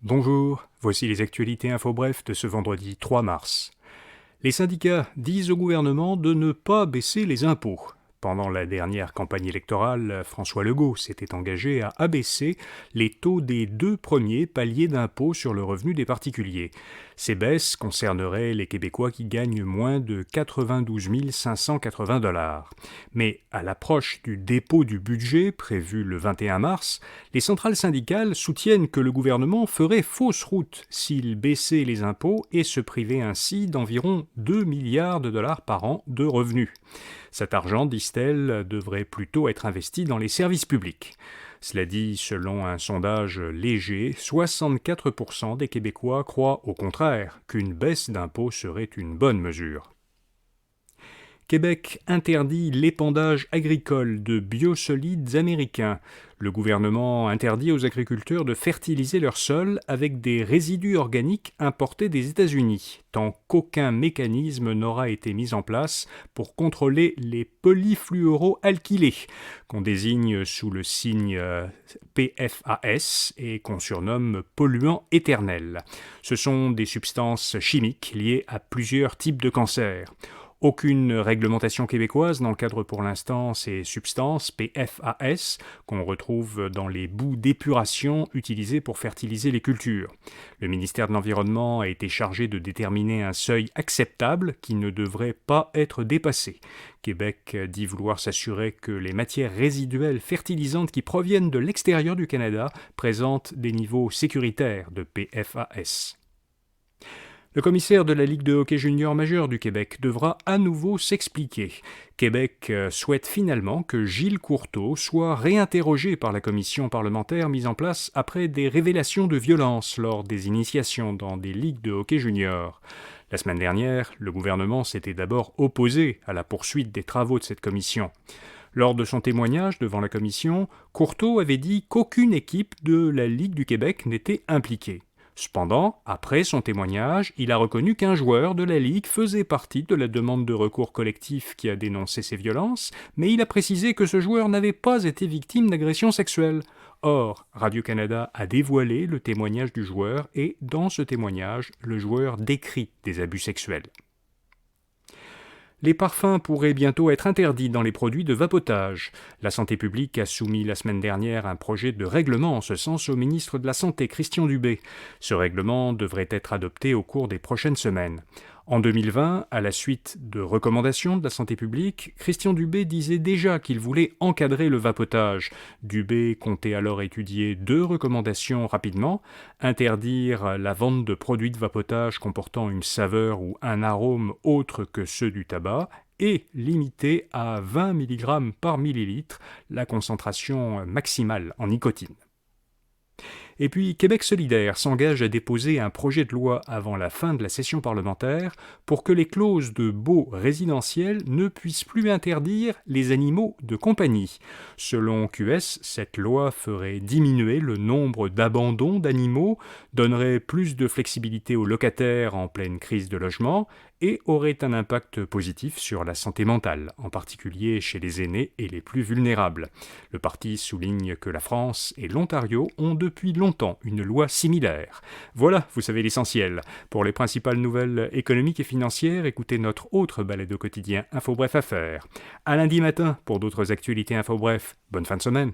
Bonjour, voici les actualités info bref de ce vendredi 3 mars. Les syndicats disent au gouvernement de ne pas baisser les impôts. Pendant la dernière campagne électorale, François Legault s'était engagé à abaisser les taux des 2 premiers paliers d'impôt sur le revenu des particuliers. Ces baisses concerneraient les Québécois qui gagnent moins de 92 580 $. Mais à l'approche du dépôt du budget prévu le 21 mars, les centrales syndicales soutiennent que le gouvernement ferait fausse route s'il baissait les impôts et se privait ainsi d'environ 2 milliards de dollars par an de revenus. Cet argent, disent-elles, devrait plutôt être investi dans les services publics. Cela dit, selon un sondage léger, 64% des Québécois croient au contraire qu'une baisse d'impôts serait une bonne mesure. Québec interdit l'épandage agricole de biosolides américains. Le gouvernement interdit aux agriculteurs de fertiliser leur sol avec des résidus organiques importés des États-Unis, tant qu'aucun mécanisme n'aura été mis en place pour contrôler les polyfluoroalkylés, qu'on désigne sous le signe PFAS et qu'on surnomme polluants éternels. Ce sont des substances chimiques liées à plusieurs types de cancers. Aucune réglementation québécoise n'encadre pour l'instant ces substances PFAS qu'on retrouve dans les boues d'épuration utilisées pour fertiliser les cultures. Le ministère de l'Environnement a été chargé de déterminer un seuil acceptable qui ne devrait pas être dépassé. Québec dit vouloir s'assurer que les matières résiduelles fertilisantes qui proviennent de l'extérieur du Canada présentent des niveaux sécuritaires de PFAS. Le commissaire de la Ligue de hockey junior majeur du Québec devra à nouveau s'expliquer. Québec souhaite finalement que Gilles Courteau soit réinterrogé par la commission parlementaire mise en place après des révélations de violence lors des initiations dans des ligues de hockey junior. La semaine dernière, le gouvernement s'était d'abord opposé à la poursuite des travaux de cette commission. Lors de son témoignage devant la commission, Courteau avait dit qu'aucune équipe de la Ligue du Québec n'était impliquée. Cependant, après son témoignage, il a reconnu qu'un joueur de la Ligue faisait partie de la demande de recours collectif qui a dénoncé ces violences, mais il a précisé que ce joueur n'avait pas été victime d'agression sexuelle. Or, Radio-Canada a dévoilé le témoignage du joueur et, dans ce témoignage, le joueur décrit des abus sexuels. Les parfums pourraient bientôt être interdits dans les produits de vapotage. La Santé publique a soumis la semaine dernière un projet de règlement en ce sens au ministre de la Santé, Christian Dubé. Ce règlement devrait être adopté au cours des prochaines semaines. En 2020, à la suite de recommandations de la santé publique, Christian Dubé disait déjà qu'il voulait encadrer le vapotage. Dubé comptait alors étudier 2 recommandations rapidement, interdire la vente de produits de vapotage comportant une saveur ou un arôme autre que ceux du tabac, et limiter à 20 mg par millilitre la concentration maximale en nicotine. Et puis, Québec solidaire s'engage à déposer un projet de loi avant la fin de la session parlementaire pour que les clauses de baux résidentiels ne puissent plus interdire les animaux de compagnie. Selon QS, cette loi ferait diminuer le nombre d'abandons d'animaux, donnerait plus de flexibilité aux locataires en pleine crise de logement et aurait un impact positif sur la santé mentale, en particulier chez les aînés et les plus vulnérables. Le parti souligne que la France et l'Ontario ont depuis longtemps une loi similaire. Voilà, vous savez l'essentiel. Pour les principales nouvelles économiques et financières, écoutez notre autre balado quotidien Info Bref Affaires. À lundi matin pour d'autres actualités Info Bref. Bonne fin de semaine.